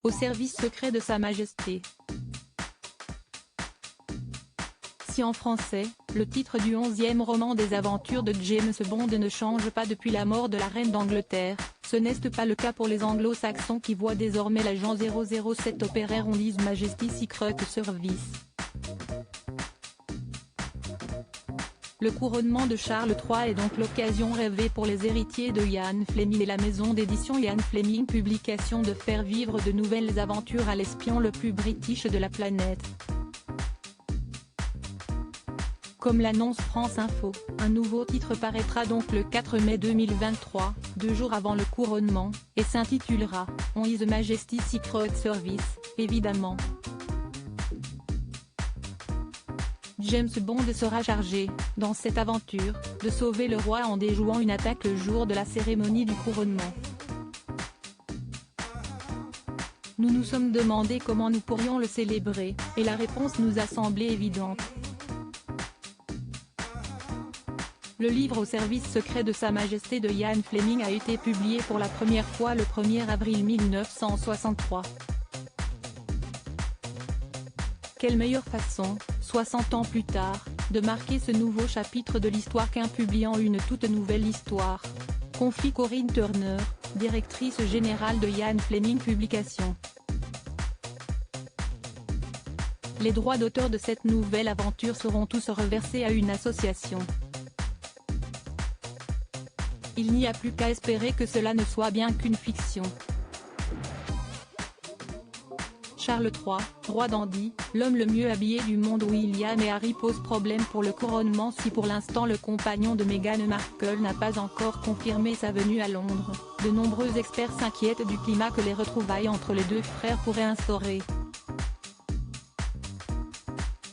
au service secret de Sa Majesté. Si en français, le titre du 11e roman des aventures de James Bond ne change pas depuis la mort de la reine d'Angleterre, ce n'est pas le cas pour les anglo-saxons qui voient désormais l'agent 007 opérer on His Majesty's Secret Service. Le couronnement de Charles III est donc l'occasion rêvée pour les héritiers de Ian Fleming et la maison d'édition Ian Fleming Publications de faire vivre de nouvelles aventures à l'espion le plus british de la planète. Comme l'annonce France Info, un nouveau titre paraîtra donc le 4 mai 2023, 2 jours avant le couronnement, et s'intitulera « On His Majesty's Secret Service », évidemment. James Bond sera chargé, dans cette aventure, de sauver le roi en déjouant une attaque le jour de la cérémonie du couronnement. Nous nous sommes demandé comment nous pourrions le célébrer, et la réponse nous a semblé évidente. Le livre au service secret de Sa Majesté de Ian Fleming a été publié pour la première fois le 1er avril 1963. Quelle meilleure façon, 60 ans plus tard, de marquer ce nouveau chapitre de l'histoire qu'en publiant une toute nouvelle histoire, confie Corinne Turner, directrice générale de Ian Fleming Publications. Les droits d'auteur de cette nouvelle aventure seront tous reversés à une association. Il n'y a plus qu'à espérer que cela ne soit bien qu'une fiction. Charles III, roi dandy, l'homme le mieux habillé du monde. William et Harry posent problème pour le couronnement. Si pour l'instant le compagnon de Meghan Markle n'a pas encore confirmé sa venue à Londres, de nombreux experts s'inquiètent du climat que les retrouvailles entre les deux frères pourraient instaurer.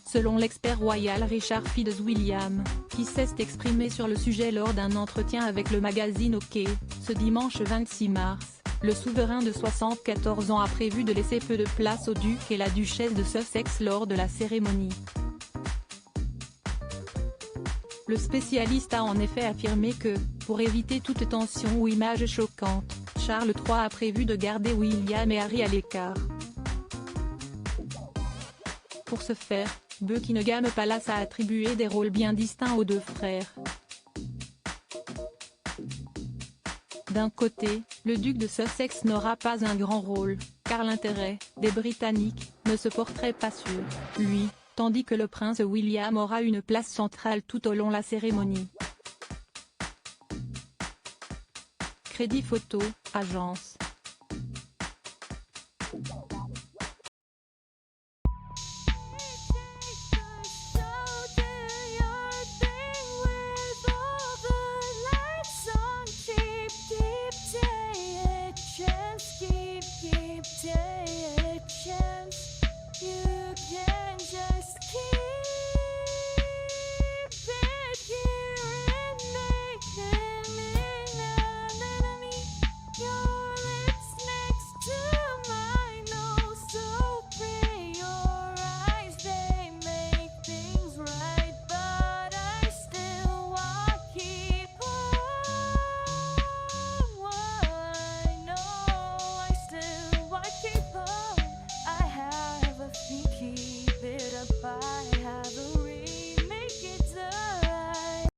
Selon l'expert royal Richard Fitzwilliam, qui s'est exprimé sur le sujet lors d'un entretien avec le magazine OK, ce dimanche 26 mars, le souverain de 74 ans a prévu de laisser peu de place au duc et la duchesse de Sussex lors de la cérémonie. Le spécialiste a en effet affirmé que, pour éviter toute tension ou image choquante, Charles III a prévu de garder William et Harry à l'écart. Pour ce faire, Buckingham Palace a attribué des rôles bien distincts aux deux frères. D'un côté, le duc de Sussex n'aura pas un grand rôle, car l'intérêt des Britanniques ne se porterait pas sur lui, tandis que le prince William aura une place centrale tout au long de la cérémonie. Crédit photo, agence.